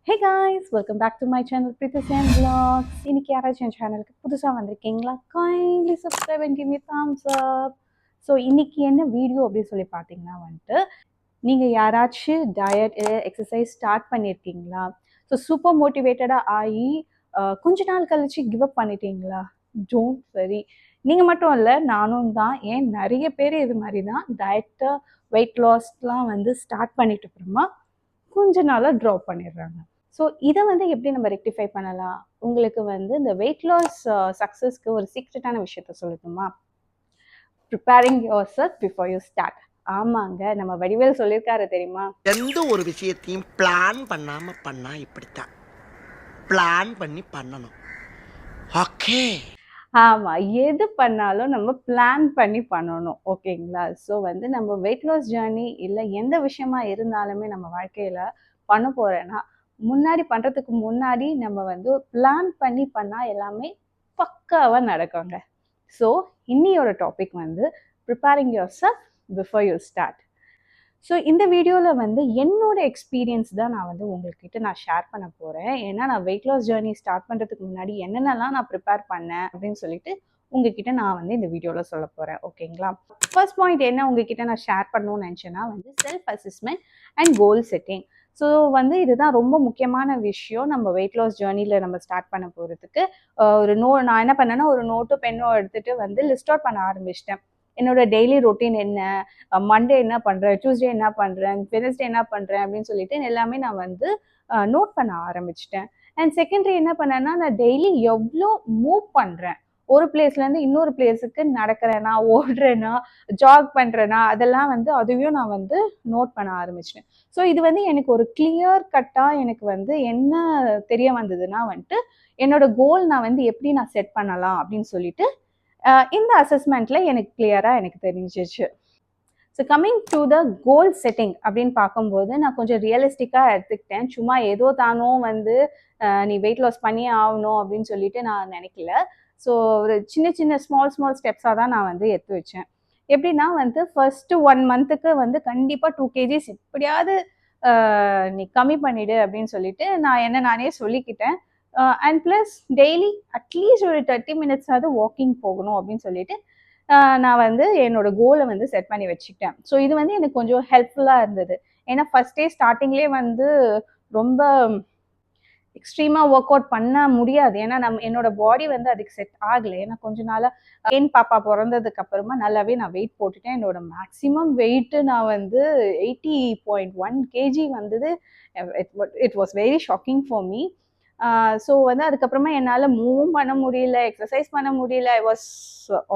Hey guys, welcome back to my channel Prithas and Vlogs. இன்னைக்கு யாராச்சும் என் சேனலுக்கு புதுசாக வந்திருக்கீங்களா? Kindly subscribe and give me thumbs up. So இன்னைக்கு என்ன வீடியோ அப்படின்னு சொல்லி பார்த்தீங்கன்னா நீங்கள் யாராச்சும் டயட் எக்ஸசைஸ் ஸ்டார்ட் பண்ணியிருக்கீங்களா? ஸோ சூப்பர் மோட்டிவேட்டடாக ஆகி கொஞ்ச நாள் கழிச்சு கிவ் அப் பண்ணிட்டீங்களா? டோன்ட் வெரி, நீங்கள் மட்டும் இல்லை, நானும் தான். ஏன் நிறைய பேர் இது மாதிரி தான் டயட்டை வெயிட் லாஸ்லாம் ஸ்டார்ட் பண்ணிட்டு அப்புறமா கொஞ்ச நாளாக ட்ராப் பண்ணிடுறாங்க. ஸோ இதை எப்படி நம்ம ரெக்டிஃபை பண்ணலாம்? உங்களுக்கு இந்த வெயிட் லாஸ் சக்ஸஸ்க்கு ஒரு சீக்ரெட்டான விஷயத்த சொல்லட்டுமா? Preparing yourself before you start. ஆமாங்க, நம்ம வடிவேல் சொல்லியிருக்காரு தெரியுமா? எந்த ஒரு விஷயத்தையும் பிளான் பண்ணாம பண்ணா இப்படித்தான். பிளான் பண்ணி பண்ணணும். ஓகே. ஆமாம், எது பண்ணாலும் நம்ம பிளான் பண்ணி பண்ணணும். ஓகேங்களா? ஸோ நம்ம வெயிட் லாஸ் ஜேர்னி இல்லை எந்த விஷயமா இருந்தாலுமே நம்ம வாழ்க்கையில் பண்ண போகிறேன்னா முன்னாடி பண்ணுறதுக்கு முன்னாடி நம்ம பிளான் பண்ணி பண்ணால் எல்லாமே பக்காவாக நடக்குங்க. ஸோ இன்னியோட topic preparing yourself before you start. So இந்த வீடியோவில் என்னோட எக்ஸ்பீரியன்ஸ் தான் நான் உங்கள்கிட்ட நான் ஷேர் பண்ண போகிறேன். ஏன்னா நான் வெயிட் லாஸ் ஜேர்னி ஸ்டார்ட் பண்ணுறதுக்கு முன்னாடி என்னென்னலாம் நான் ப்ரிப்பேர் பண்ணேன் அப்படின்னு சொல்லிட்டு உங்ககிட்ட நான் இந்த வீடியோவில் சொல்ல போகிறேன். ஓகேங்களா? ஃபர்ஸ்ட் பாயிண்ட் என்ன உங்ககிட்ட நான் ஷேர் பண்ணணும்னு நினச்சேன்னா self assessment and goal setting. So இதுதான் ரொம்ப முக்கியமான விஷயம் நம்ம வெயிட் லாஸ் ஜேர்னியில் நம்ம ஸ்டார்ட் பண்ண போகிறதுக்கு. நான் என்ன பண்ணேன்னா ஒரு நோட்டு பென்னோ எடுத்துகிட்டு லிஸ்ட் அவுட் பண்ண ஆரம்பிச்சிட்டேன். என்னோட டெய்லி ரொட்டீன் என்ன, மண்டே என்ன பண்ணுறேன், டியூஸ்டே என்ன பண்ணுறேன், வெனஸ்டே என்ன பண்ணுறேன் அப்படின்னு சொல்லிட்டு எல்லாமே நான் நோட் பண்ண ஆரம்பிச்சிட்டேன். அண்ட் செகண்டரி என்ன பண்ணேன்னா, நான் டெய்லி எவ்வளோ மூவ் பண்ணுறேன், ஒரு பிளேஸ்லேருந்து இன்னொரு பிளேஸுக்கு நடக்கிறேன்னா, ஓடுறேன்னா, ஜாக் பண்ணுறேன்னா, அதெல்லாம் அதையும் நான் நோட் பண்ண ஆரம்பிச்சிட்டேன். ஸோ இது எனக்கு ஒரு கிளியர் கட்டாக எனக்கு என்ன தெரிய வந்ததுன்னா என்னோட கோல் நான் எப்படி நான் செட் பண்ணலாம் அப்படின்னு சொல்லிட்டு இந்த அசஸ்மெண்ட்டில் எனக்கு கிளியராக எனக்கு தெரிஞ்சிச்சு. So coming to the goal setting அப்படின்னு பார்க்கும்போது நான் கொஞ்சம் ரியலிஸ்டிக்காக எடுத்துக்கிட்டேன். சும்மா ஏதோ தானோ நீ வெயிட் லாஸ் பண்ணியே ஆகணும் அப்படின்னு சொல்லிட்டு நான் நினைக்கல. ஸோ ஒரு சின்ன சின்ன ஸ்மால் ஸ்டெப்ஸாக தான் நான் எடுத்து வச்சேன். எப்படின்னா ஃபர்ஸ்ட்டு 1 மந்த்துக்கு கண்டிப்பாக 2 kgs எப்படியாவது நீ கம்மி பண்ணிடு அப்படின்னு சொல்லிட்டு நான் நானே சொல்லிக்கிட்டேன். அண்ட் ப்ளஸ் டெய்லி அட்லீஸ்ட் ஒரு 30 மினிட்ஸாவது வாக்கிங் போகணும் அப்படின்னு சொல்லிட்டு நான் என்னோட கோலை செட் பண்ணி வச்சுக்கிட்டேன். ஸோ இது எனக்கு கொஞ்சம் ஹெல்ப்ஃபுல்லாக இருந்தது. ஏன்னா ஃபர்ஸ்ட் டே ஸ்டார்டிங்லேயே ரொம்ப எக்ஸ்ட்ரீமாக ஒர்க் அவுட் பண்ண முடியாது. ஏன்னா என்னோட பாடி அதுக்கு செட் ஆகலை. ஏன்னா கொஞ்ச நாளாக என் பாப்பா பிறந்ததுக்கு அப்புறமா நல்லாவே நான் வெயிட் போட்டுட்டேன். என்னோட மேக்ஸிமம் வெயிட்டு நான் 80.1 kg வந்தது. It was very shocking for me. So அதுக்கப்புறமா என்னால் மூவும் பண்ண முடியல, எக்ஸசைஸ் பண்ண முடியல. I was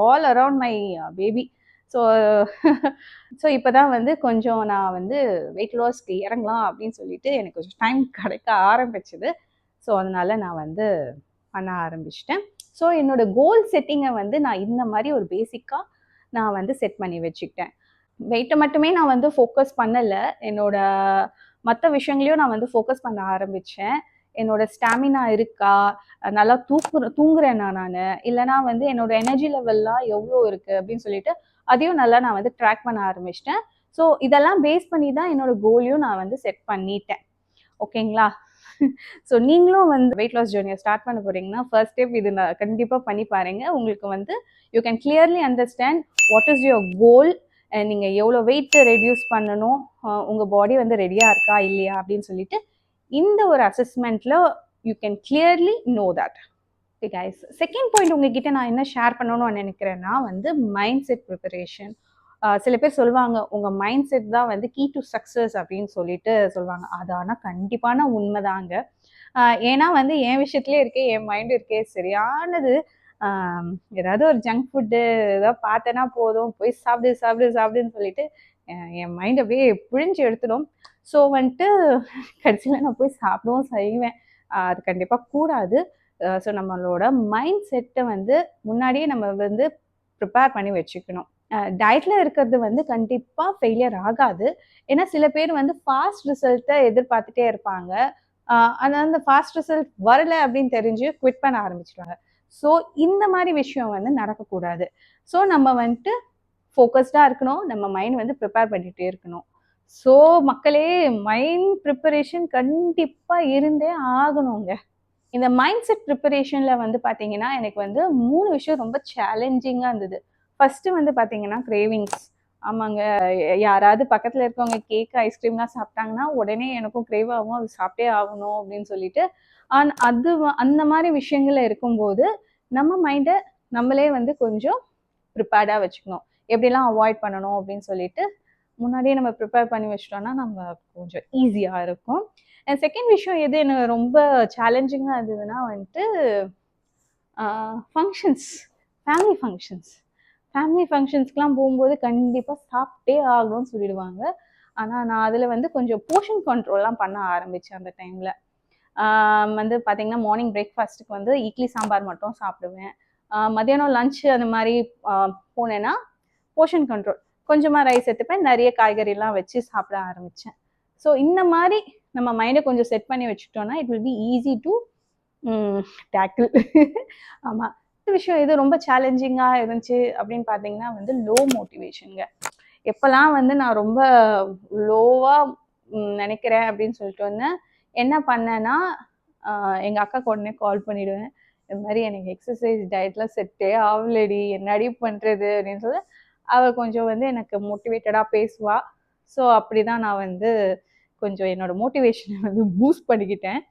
all around my baby. So so இப்போ தான் கொஞ்சம் நான் வெயிட் லாஸ்க்கு இறங்கலாம் அப்படின்னு சொல்லிட்டு எனக்கு கொஞ்சம் டைம் கிடைக்க ஆரம்பிச்சுது. ஸோ அதனால் நான் பண்ண ஆரம்பிச்சிட்டேன். ஸோ என்னோட கோல் செட்டிங்கை நான் இந்த மாதிரி ஒரு பேசிக்காக நான் செட் பண்ணி வச்சுக்கிட்டேன். வெயிட்டை மட்டுமே நான் ஃபோக்கஸ் பண்ணலை, என்னோட மற்ற விஷயங்களையும் நான் ஃபோக்கஸ் பண்ண ஆரம்பித்தேன். என்னோட ஸ்டாமினா இருக்கா, நல்லா தூங்குறேன்னா நான், இல்லைனா என்னோட எனர்ஜி லெவல்லாம் எவ்வளோ இருக்குது அப்படின்னு சொல்லிட்டு அதையும் நல்லா நான் ட்ராக் பண்ண ஆரம்பிச்சிட்டேன். ஸோ இதெல்லாம் பேஸ் பண்ணி தான் என்னோட கோலையும் நான் செட் பண்ணிட்டேன். ஓகேங்களா? ஸோ நீங்களும் வெயிட் லாஸ் ஜேர்னியை ஸ்டார்ட் பண்ண போகிறீங்கன்னா ஃபர்ஸ்ட் ஸ்டெப் இது நான் கண்டிப்பாக பண்ணி பாருங்கள். உங்களுக்கு you can clearly understand what is your goal, நீங்கள் எவ்வளோ வெயிட் ரெடியூஸ் பண்ணணும், உங்கள் பாடி ரெடியாக இருக்கா இல்லையா அப்படின்னு சொல்லிட்டு இந்த ஒரு அசஸ்மெண்ட்டில் you can clearly know that. Okay guys, second point உங்ககிட்ட நான் என்ன ஷேர் பண்ணணும்னு நினைக்கிறேன்னா மைண்ட் செட் ப்ரிப்பரேஷன். சில பேர் சொல்லுவாங்க உங்கள் மைண்ட் செட் தான் கீ டு சக்ஸஸ் அப்படின்னு சொல்லிட்டு சொல்லுவாங்க. அது ஆனால் கண்டிப்பான உண்மைதாங்க. ஏன்னா என் விஷயத்துலேயே இருக்கே, என் மைண்டு இருக்கே சரியானது. ஏதாவது ஒரு ஜங்க் ஃபுட்டு ஏதாவது பார்த்தேன்னா போதும், போய் சாப்பிடுன்னு சொல்லிட்டு என் மைண்ட் அப்படியே புழிஞ்சு எடுத்துடும். ஸோ கடைசியில் நான் போய் சாப்பிடவும் செய்வேன். அது கண்டிப்பாக கூடாது. ஸோ நம்மளோட மைண்ட் செட்டை முன்னாடியே நம்ம ப்ரிப்பேர் பண்ணி வச்சுக்கணும். டயட்டில் இருக்கிறது கண்டிப்பாக ஃபெயிலியர் ஆகாது. ஏன்னா சில பேர் ஃபாஸ்ட் ரிசல்ட்டை எதிர்பார்த்துட்டே இருப்பாங்க. ஆனால் அந்த ஃபாஸ்ட் ரிசல்ட் வரலை அப்படின்னு தெரிஞ்சு குவிட் பண்ண ஆரம்பிச்சிடுவாங்க. ஸோ இந்த மாதிரி விஷயம் நடக்கக்கூடாது. ஸோ நம்ம ஃபோக்கஸ்டாக இருக்கணும், நம்ம மைண்ட் ப்ரிப்பேர் பண்ணிகிட்டே இருக்கணும். ஸோ மக்களே, மைண்ட் ப்ரிப்பரேஷன் கண்டிப்பா இருந்தே ஆகணுங்க. இந்த மைண்ட் செட் ப்ரிப்பரேஷன்ல வந்து பார்த்தீங்கன்னா, எனக்கு வந்து 3 விஷயம் ரொம்ப சேலஞ்சிங்கா இருந்தது. ஃபர்ஸ்ட்டு வந்து பார்த்தீங்கன்னா, கிரேவிங்ஸ். ஆமாங்க. யாராவது பக்கத்துல இருக்கவங்க கேக், ஐஸ்கிரீம்லாம் சாப்பிட்டாங்கன்னா, உடனே எனக்கும் கிரேவ் ஆகும். அது சாப்பிட்டே ஆகணும் அப்படின்னு சொல்லிட்டு, அந்த மாரி விஷயங்கள்ல இருக்கும்போது, நம்ம மைண்ட நம்மளே வந்து கொஞ்சம் ப்ரிப்பேர்டா வச்சுக்கணும். எப்படிலாம் அவாய்ட் பண்ணணும் அப்படின்னு சொல்லிட்டு, முன்னாடியே நம்ம ப்ரிப்பேர் பண்ணி வச்சுட்டோம்னா, நம்ம கொஞ்சம் ஈஸியா இருக்கும். அண்ட் செகண்ட் விஷயம் எது எனக்கு ரொம்ப சேலஞ்சிங்கா இருந்ததுன்னா வந்துட்டு, ஃபங்ஷன்ஸ், ஃபேமிலி ஃபங்ஷன்ஸ். ஃபேமிலி ஃபங்ஷன்ஸ்க்குலாம் போகும்போது கண்டிப்பா சாப்பிட்டே ஆகணும்னு சொல்லிடுவாங்க. ஆனா, நான் அதில வந்து கொஞ்சம் போர்ஷன் கண்ட்ரோல்லாம் பண்ண ஆரம்பிச்சேன் அந்த டைம்ல. வந்து பார்த்தீங்கன்னா, மார்னிங் பிரேக்ஃபாஸ்ட்டுக்கு வந்து இட்லி, சாம்பார் மட்டும் சாப்பிடுவேன். மதியானம் லஞ்ச் அந்த மாரி அ போனேன்னா, போர்ஷன் கண்ட்ரோல். கொஞ்சமா ரைஸ் எடுத்துப்பேன். நெறைய காய்கறிலாம் வச்சு சாப்பிட ஆரம்பிச்சேன். ஸோ இந்த மாரி நம்ம மைண்ட கொஞ்சம் செட் பண்ணி வச்சுக்கிட்டோம்னா, it will be easy to tackle. ஆமா. இந்த விஷயம் எது ரொம்ப சேலஞ்சிங்கா இருந்துச்சு அப்படின்னு பார்த்தீங்கன்னா வந்து, லோ மோட்டிவேஷன்ங்க. எப்பலாம் வந்து நான் ரொம்ப லோவா நெனைக்கிறேன் அப்படின்னு சொல்லிட்டு வந்து, என்ன பண்ணேன்னா, அ எங்க அக்காக்கு உடனே கால் பண்ணிடுவேன். இந்த மாரி எனக்கு எக்ஸர்சைஸ், டயட்லாம் செட்டே ஆவலடி, என்னடி பண்றது? அப்படின்னு சொல்லி, அவ கொஞ்சம் வந்து எனக்கு மோட்டிவேட்டடா பேசுவா. ஸோ அப்படிதான் நான் வந்து கொஞ்சம் என்னோட மோட்டிவேஷன வந்து பூஸ்ட் பண்ணிக்கிட்டேன்.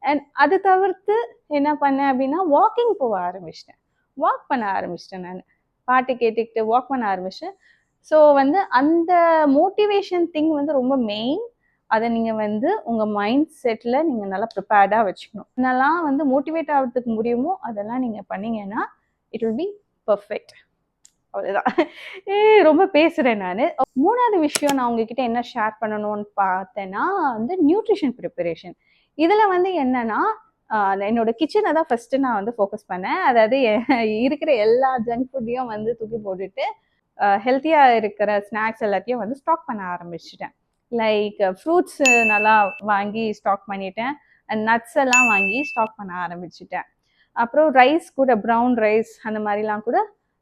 அண்ட் அது தவிர்த்து என்ன பண்ணேன் அப்படின்னா, வாக்கிங் போக ஆரம்பிச்சுட்டேன். வாக் பண்ண ஆரம்பிச்சுட்டேன் நானு. பாட்டு கேட்டுக்கிட்டு வாக் பண்ண ஆரம்பிச்சேன். ஸோ வந்து அந்த மோட்டிவேஷன் திங் வந்து ரொம்ப மெயின். அத நீங்க வந்து உங்க மைண்ட் செட்ல நீங்க நல்லா ப்ரிப்பேர்டா வச்சுக்கணும். என்னலாம் வந்து மோட்டிவேட் ஆவறதுக்கு முடியுமோ, அதெல்லாம் நீங்க பண்ணீங்கன்னா, இட் வில் பி பெர்ஃபெக்ட். அவ்வளவுதான். ரொம்ப பேசுறேன் நானு. 3வது விஷயம் நான் உங்ககிட்ட என்ன ஷேர் பண்ணணும்னு பார்த்தேன்னா, வந்து நியூட்ரிஷன் ப்ரிப்பரேஷன். இதுல வந்து என்னன்னா, என்னோட கிச்சன தான் ஃபர்ஸ்ட்டு நான் வந்து ஃபோக்கஸ் பண்ணேன். அதாவது இருக்கிற எல்லா ஜங்க் ஃபுட்டையும் வந்து தூக்கி போட்டுட்டு, ஹெல்த்தியா இருக்கிற ஸ்நாக்ஸ் எல்லாத்தையும் வந்து ஸ்டாக் பண்ண ஆரம்பிச்சுட்டேன். லைக் ஃப்ரூட்ஸ் நல்லா வாங்கி ஸ்டாக் பண்ணிட்டேன். அண்ட் நட்ஸ் எல்லாம் வாங்கி ஸ்டாக் பண்ண ஆரம்பிச்சுட்டேன். அப்புறம் ரைஸ் கூட ப்ரவுன் ரைஸ் அந்த மாதிரிலாம் கூட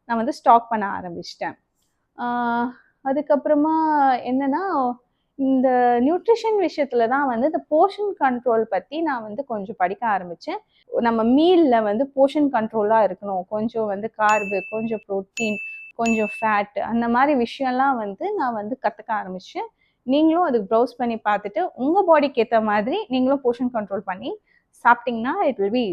நான் வந்து ஸ்டாக் பண்ண ஆரம்பிச்சிட்டேன். அதுக்கப்புறமா என்னன்னா, இந்த நியூட்ரிஷன் விஷயத்துல தான் வந்து இந்த போர்ஷன் கண்ட்ரோல் பத்தி நான் வந்து கொஞ்சம் படிக்க ஆரம்பிச்சேன். நம்ம மீல்ல வந்து போர்ஷன் கண்ட்ரோலா இருக்கணும். கொஞ்சம் வந்து கார்பு, கொஞ்சம் புரோட்டீன், கொஞ்சம் ஃபேட் அந்த மாரி விஷயம்லாம் வந்து நான் வந்து கத்துக்க ஆரம்பிச்சேன். நீங்களும் அதுக்கு ப்ரௌஸ் பண்ணி பார்த்துட்டு, உங்க பாடிக்கு ஏத்த மாதிரி நீங்களும் போர்ஷன் கண்ட்ரோல் பண்ணி சாப்பிட்டீங்கன்னா, இட் வில் பி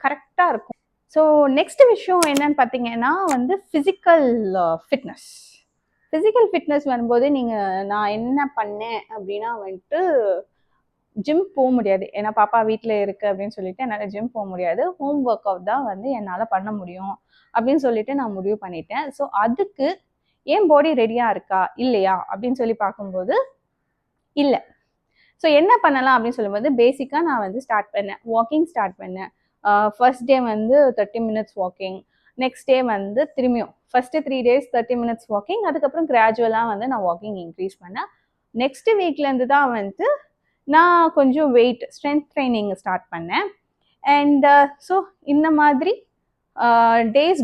கரெக்ட்டா இருக்கும். ஸோ நெக்ஸ்ட் விஷயம் என்னன்னு பார்த்தீங்கன்னா வந்து ஃபிசிக்கல் ஃபிட்னஸ். ஃபிசிக்கல் ஃபிட்னஸ் வரும்போது நான் என்ன பண்ணேன் அப்படின்னா வந்துட்டு, ஜிம் போ முடியாது. ஏன்னா பாப்பா வீட்ல இருக்கு அப்படின்னு சொல்லிட்டு என்னால ஜிம் போ முடியாது. ஹோம் ஒர்க் அவுட் தான் வந்து என்னால பண்ண முடியும் அப்படின்னு சொல்லிட்டு நான் முடிவு பண்ணிட்டேன். ஸோ அதுக்கு என் பாடி ரெடியா இருக்கா? இல்லையா? அப்படின்னு சொல்லி பார்க்கும்போது, இல்ல. ஸோ என்ன பண்ணலாம் அப்படின்னு சொல்லும்போது, பேசிக்கா நான் வந்து ஸ்டார்ட் பண்ணேன். வாக்கிங் ஸ்டார்ட் பண்ணேன். ஃபர்ஸ்ட் டே வந்து 30 மினிட்ஸ் வாக்கிங். நெக்ஸ்ட் டே வந்து திரும்பியும் ஃபர்ஸ்ட்டு 3 டேஸ் 30 மினிட்ஸ் வாக்கிங். அதுக்கப்புறம் கிராஜுவலா வந்து நான் வாக்கிங் இன்க்ரீஸ் பண்ணேன். நெக்ஸ்ட் வீக்லேருந்து தான் வந்து நான் கொஞ்சம் ஸ்ட்ரென்த் ட்ரெய்னிங் ஸ்டார்ட் பண்ணேன். அண்ட் ஸோ இந்த மாதிரி டேஸ்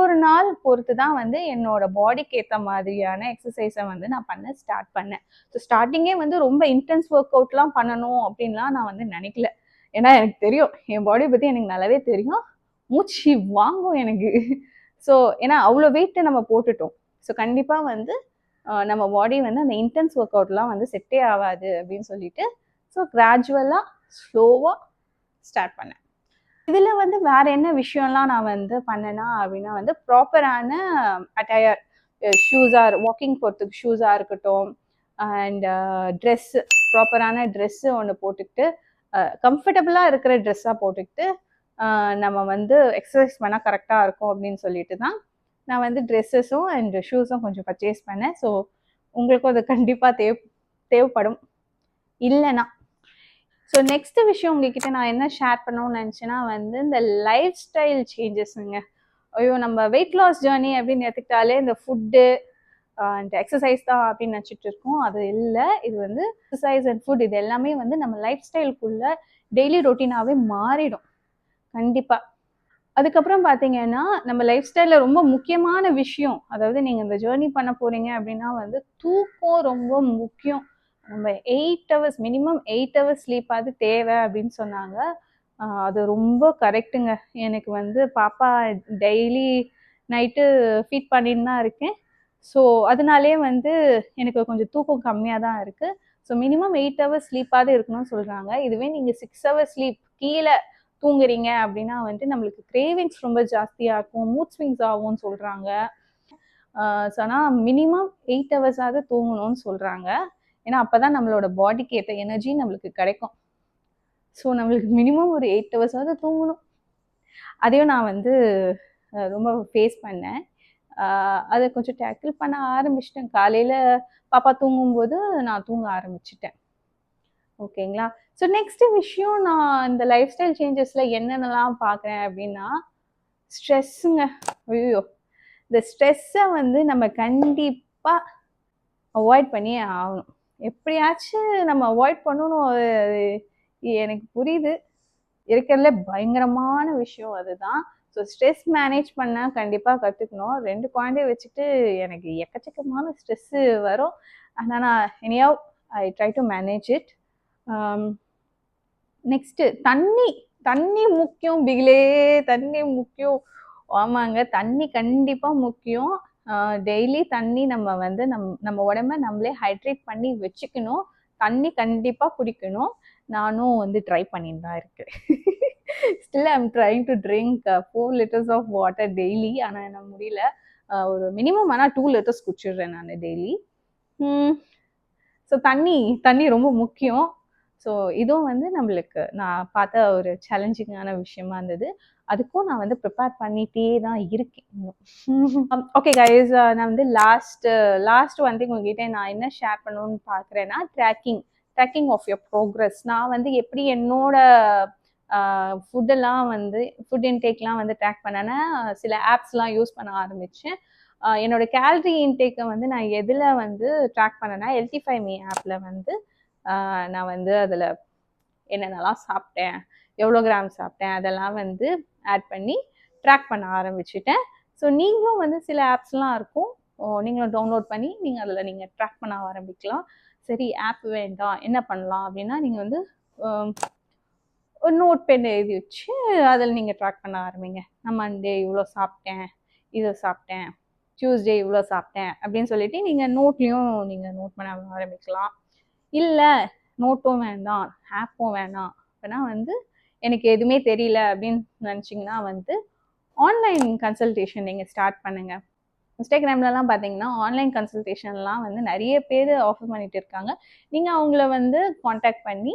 ஒரு நாள் பொறுத்து தான் வந்து என்னோட பாடிக்கு ஏற்ற மாதிரியான எக்ஸசைஸை வந்து நான் பண்ண ஸ்டார்ட் பண்ணேன். ஸோ ஸ்டார்டிங்கே வந்து ரொம்ப இன்டென்ஸ் ஒர்க் அவுட்லாம் பண்ணணும் அப்படின்லாம் நான் வந்து நினைக்கல. ஏன்னா எனக்கு தெரியும், என் பாடி பற்றி எனக்கு நல்லாவே தெரியும். மூச்சு வாங்கும் எனக்கு. ஸோ ஏன்னா அவ்வளோ வெயிட் நம்ம போட்டுட்டோம். ஸோ கண்டிப்பாக வந்து நம்ம பாடி வந்து அந்த இன்டென்ஸ் ஒர்க் அவுட்லாம் வந்து செட்டே ஆகாது அப்படின்னு சொல்லிட்டு, ஸோ கிராஜுவலாக ஸ்லோவாக ஸ்டார்ட் பண்ணேன். இதுல வந்து வேற என்ன விஷயம்லாம் நான் வந்து பண்ணேன்னா அப்படின்னா வந்து ப்ராப்பரான அட்டையர், வாக்கிங் போகிறதுக்கு ஷூஸா இருக்கட்டும், அண்ட் ட்ரெஸ், ப்ராப்பரான ட்ரெஸ்ஸு ஒன்று போட்டுக்கிட்டு, கம்ஃபர்டபுளா இருக்கிற ட்ரெஸ்ஸா போட்டுக்கிட்டு, நம்ம வந்து எக்ஸசைஸ் பண்ணால் கரெக்டாக இருக்கும் அப்படின்னு சொல்லிட்டு தான் நான் வந்து ட்ரெஸ்ஸஸும் அண்ட் ஷூஸும் கொஞ்சம் பர்ச்சேஸ் பண்ணேன். ஸோ உங்களுக்கும் அது கண்டிப்பாக தேவைப்படும். இல்லைன்னா ஸோ நெக்ஸ்ட் விஷயம் உங்ககிட்ட நான் என்ன ஷேர் பண்ணணும்னு நினச்சேன்னா வந்து இந்த லைஃப் ஸ்டைல் சேஞ்சஸ்ங்க. ஐயோ, நம்ம வெயிட் லாஸ் ஜேர்னி அப்படின்னு எடுத்துக்கிட்டாலே இந்த ஃபுட்டு அண்ட் எக்ஸசைஸ் தான் அப்படின்னு நினச்சிட்டு இருக்கோம். அது இல்லை. இது வந்து எக்ஸசைஸ் அண்ட் ஃபுட் இது எல்லாமே வந்து நம்ம லைஃப் ஸ்டைலுக்குள்ள டெய்லி ரொட்டீனாகவே மாறிடும் கண்டிப்பாக. அதுக்கப்புறம் பார்த்தீங்கன்னா, நம்ம லைஃப் ஸ்டைல்ல ரொம்ப முக்கியமான விஷயம். அதாவது நீங்க இந்த ஜர்னி பண்ண போறீங்க அப்படின்னா வந்து, தூக்கம் ரொம்ப முக்கியம். நம்ம 8 ஹவர்ஸ் மினிமம் 8 ஹவர்ஸ் ஸ்லீப்பாவது தேவை அப்படின்னு சொன்னாங்க. அது ரொம்ப கரெக்ட்டுங்க. எனக்கு வந்து பாப்பா டெய்லி நைட்டு ஃபீட் பண்ணின்னு தான் இருக்கேன். ஸோ, அதனாலேயே வந்து எனக்கு கொஞ்சம் தூக்கம் கம்மியா தான் இருக்கு. ஸோ, மினிமம் 8 ஹவர்ஸ் ஸ்லீப்பாவது இருக்கணும்னு சொல்றாங்க. இதுவே நீங்க 6 ஹவர்ஸ் ஸ்லீப் கீழ தூங்குறீங்க அப்படின்னா வந்துட்டு நம்மளுக்கு கிரேவிங்ஸ் ரொம்ப ஜாஸ்தியா இருக்கும். மூட் ஸ்விங்ஸ் ஆகும்னு சொல்றாங்க. ஸோ ஆனா மினிமம் 8 ஹவர்ஸாவது தூங்கணும்னு சொல்றாங்க. ஏன்னா, அப்பதான் நம்மளோட பாடிக்கு ஏத்த எனர்ஜி நம்மளுக்கு கிடைக்கும். ஸோ நம்மளுக்கு மினிமம் ஒரு 8 ஹவர்ஸாவது தூங்கணும். அதையும் நான் வந்து ரொம்ப ஃபேஸ் பண்ணேன். அத கொஞ்சம் டேக்கிள் பண்ண ஆரம்பிச்சுட்டேன். காலையில பாப்பா தூங்கும்போது நான் தூங்க ஆரம்பிச்சுட்டேன். ஓகேங்களா? ஸோ நெக்ஸ்ட் விஷயம் நான் இந்த லைஃப் ஸ்டைல் சேஞ்சஸ்ல என்னென்னலாம் பார்க்குறேன் அப்படின்னா, ஸ்ட்ரெஸ்ஸுங்க. ஐயய்யோ! இந்த ஸ்ட்ரெஸ்ஸ வந்து நம்ம கண்டிப்பா அவாய்ட் பண்ணியே ஆகணும். எப்படியாச்சும் நம்ம அவாய்ட் பண்ணணும். அது அது எனக்கு புரியுது. இருக்கிறதுல பயங்கரமான விஷயம் அதுதான். ஸோ ஸ்ட்ரெஸ் மேனேஜ் பண்ண கண்டிப்பா கத்துக்கணும். 2 குழந்தைய வச்சுட்டு எனக்கு எக்கச்சக்கமான ஸ்ட்ரெஸ்ஸு வரும். ஆனா நான் anyhow I try to manage it. Next தண்ணி. தண்ணி முக்கியம் பிகிலே. தண்ணி முக்கியம். ஆமாங்க. தண்ணி கண்டிப்பா முக்கியம். டெய்லி தண்ணி நம்ம வந்து நம்ம உடம்ப நம்மளே ஹைட்ரேட் பண்ணி வச்சுக்கணும். தண்ணி கண்டிப்பா குடிக்கணும். நானும் வந்து ட்ரை பண்ணின்னு தான் இருக்கேன். Still I am trying to drink 4 litres of water daily. ஆனா என்னால முடியல. ஒரு மினிமம் ஆனா 2 லிட்டர்ஸ் குடிச்சிடுறேன் நானு டெய்லி. ம். ஸோ தண்ணி தண்ணி ரொம்ப முக்கியம். ஸோ இதுவும் வந்து நம்மளுக்கு நான் பார்த்த ஒரு சேலஞ்சிங்கான விஷயமா இருந்தது. அதுக்கும் நான் வந்து ப்ரிப்பேர் பண்ணிட்டே தான் இருக்கேன் இன்னும். ஓகே கைஸ், நான் வந்து லாஸ்ட் ஒன் திங் உங்ககிட்ட நான் என்ன ஷேர் பண்ணணும்னு பார்க்குறேன்னா, ட்ராக்கிங் ஆஃப் யுவர் ப்ரோக்ரஸ். நான் வந்து எப்படி என்னோட ஃபுட்டெல்லாம் வந்து ஃபுட் இன்டேக்லாம் வந்து ட்ராக் பண்ணேன்னா, சில ஆப்ஸ்லாம் யூஸ் பண்ண ஆரம்பித்தேன். என்னோட கேலரி இன்டேக்கை வந்து நான் எதில் வந்து ட்ராக் பண்ணேன்னா, எல்டிஃபை மீ ஆப்பில் வந்து நான் வந்து அதில் என்னென்னலாம் சாப்பிட்டேன், எவ்வளோ கிராம் சாப்பிட்டேன், அதெல்லாம் வந்து ஆட் பண்ணி ட்ராக் பண்ண ஆரம்பிச்சுட்டேன். ஸோ நீங்களும் வந்து சில ஆப்ஸ்லாம் இருக்கும். நீங்களும் டவுன்லோட் பண்ணி நீங்கள் அதில் நீங்கள் ட்ராக் பண்ண ஆரம்பிக்கலாம். சரி ஆப் வேண்டாம் என்ன பண்ணலாம் அப்படின்னா, நீங்கள் வந்து ஒரு நோட் பென் எழுதி வச்சு அதில் நீங்கள் ட்ராக் பண்ண ஆரம்பிங்க. நான் மண்டே இவ்வளோ சாப்பிட்டேன், இதை சாப்பிட்டேன், டியூஸ்டே இவ்வளோ சாப்பிட்டேன் அப்படின்னு சொல்லிட்டு நீங்கள் நோட்லேயும் நீங்கள் நோட் பண்ண ஆரம்பிக்கலாம். இல்லை நோட்டும் வேண்டாம், ஆப்பும் வேணாம் அப்படின்னா வந்து எனக்கு எதுவுமே தெரியல அப்படின்னு நினச்சிங்கன்னா வந்து ஆன்லைன் கன்சல்டேஷன் நீங்கள் ஸ்டார்ட் பண்ணுங்கள். இன்ஸ்டாகிராம்லலாம் பார்த்தீங்கன்னா ஆன்லைன் கன்சல்டேஷன்லாம் வந்து நிறைய பேர் ஆஃபர் பண்ணிட்டு இருக்காங்க. நீங்கள் அவங்கள வந்து காண்டாக்ட் பண்ணி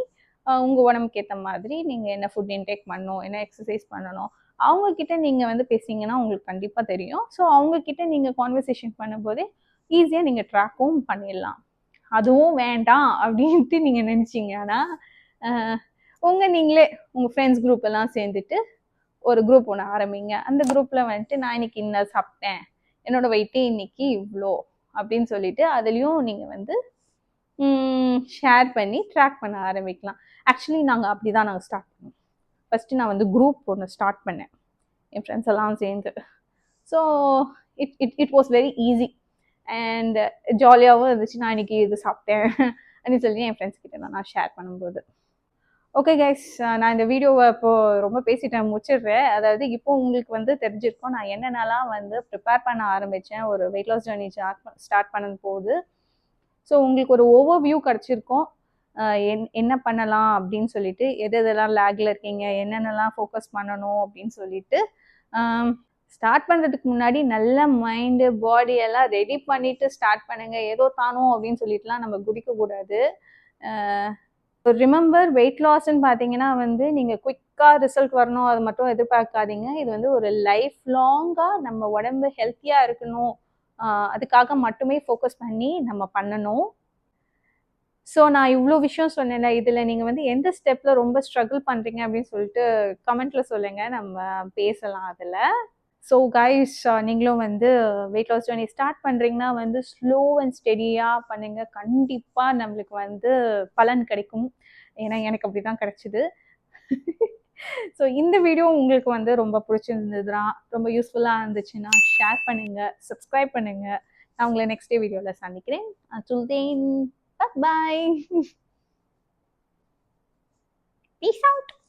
உங்கள் உடம்புக்கு ஏற்ற மாதிரி நீங்கள் என்ன ஃபுட் இன்டேக் பண்ணணும், என்ன எக்ஸசைஸ் பண்ணணும், அவங்கக்கிட்ட நீங்கள் வந்து பேசிங்கன்னா உங்களுக்கு கண்டிப்பாக தெரியும். ஸோ அவங்கக்கிட்ட நீங்கள் கான்வர்சேஷன் பண்ணும்போதே ஈஸியாக நீங்கள் ட்ராக்கும் பண்ணிடலாம். அதுவும் வேண்டாம் அப்படின்ட்டு நீங்கள் நினச்சிங்கன்னா நீங்களே உங்கள் ஃப்ரெண்ட்ஸ் குரூப் எல்லாம் சேர்ந்துட்டு ஒரு குரூப் ஒன்று ஆரம்பிங்க. அந்த குரூப்பில் வந்துட்டு நான் இன்னைக்கு இன்ன சாப்பிட்டேன், என்னோட வெயிட்டே இன்னைக்கு இவ்வளோ அப்படின்னு சொல்லிட்டு அதுலேயும் நீங்கள் வந்து ஷேர் பண்ணி ட்ராக் பண்ண ஆரம்பிக்கலாம். ஆக்சுவலி நாங்கள் அப்படி தான் நாங்கள் ஸ்டார்ட் பண்ணோம். ஃபஸ்ட்டு நான் வந்து குரூப் ஒன்று ஸ்டார்ட் பண்ணேன் என் ஃப்ரெண்ட்ஸ் எல்லாம் சேர்ந்து. So it it it was very easy and ஜாலியாகவும் இருந்துச்சு. நான் இன்னைக்கு இது சாப்பிட்டேன் அப்படின்னு சொல்லி என் ஃப்ரெண்ட்ஸ் கிட்ட நான் ஷேர் பண்ணும்போது. ஓகே கைஸ், நான் இந்த வீடியோவை இப்போது ரொம்ப பேசிட்டேன், முடிச்சிடுறேன். அதாவது இப்போ உங்களுக்கு வந்து தெரிஞ்சிருக்கும் நான் என்னென்னலாம் வந்து ப்ரிப்பேர் பண்ண ஆரம்பித்தேன் ஒரு வெயிட் லாஸ் ஜர்னி ஸ்டார்ட் பண்ணும் போது. ஸோ உங்களுக்கு ஒரு ஓவர் வியூ கிடச்சிருக்கும். என்ன பண்ணலாம் அப்படின்னு சொல்லிட்டு, எதெல்லாம் லேக்ல இருக்கீங்க, என்னென்னலாம் ஃபோக்கஸ் பண்ணணும் அப்படின்னு சொல்லிட்டு. ஸ்டார்ட் பண்ணுறதுக்கு முன்னாடி நல்ல மைண்டு பாடி எல்லாம் ரெடி பண்ணிவிட்டு ஸ்டார்ட் பண்ணுங்கள். ஏதோ தானோ அப்படின்னு சொல்லிட்டுலாம் நம்ம குதிக்கக்கூடாது. ரிமெம்பர் வெயிட் லாஸ்ன்னு பார்த்தீங்கன்னா வந்து நீங்கள் குயிக்காக ரிசல்ட் வரணும் அது மட்டும் எதிர்பார்க்காதீங்க. இது வந்து ஒரு லைஃப் லாங்காக நம்ம உடம்பு ஹெல்த்தியாக இருக்கணும், அதுக்காக மட்டுமே ஃபோக்கஸ் பண்ணி நம்ம பண்ணணும். ஸோ நான் இவ்வளோ விஷயம் சொன்னேன்ல, இதில் நீங்கள் வந்து எந்த ஸ்டெப்பில் ரொம்ப ஸ்ட்ரகிள் பண்ணுறீங்க அப்படின்னு சொல்லிட்டு கமெண்ட்டில் சொல்லுங்கள், நம்ம பேசலாம் அதில். ஸோ கைஸ், நீங்களும் வந்து வெயிட் லாஸ் ஜர்னி ஸ்டார்ட் பண்ணுறீங்கன்னா வந்து ஸ்லோ அண்ட் ஸ்டெடியாக பண்ணுங்கள். கண்டிப்பாக நம்மளுக்கு வந்து பலன் கிடைக்கும். ஏன்னா எனக்கு அப்படி தான் கிடச்சிது. ஸோ இந்த வீடியோ உங்களுக்கு வந்து ரொம்ப பிடிச்சிருந்ததுன்னா, ரொம்ப யூஸ்ஃபுல்லாக இருந்துச்சுன்னா ஷேர் பண்ணுங்க, சப்ஸ்கிரைப் பண்ணுங்க. நான் உங்களை நெக்ஸ்ட் டே வீடியோவில் சந்திக்கிறேன். Until then, bye bye. Peace out.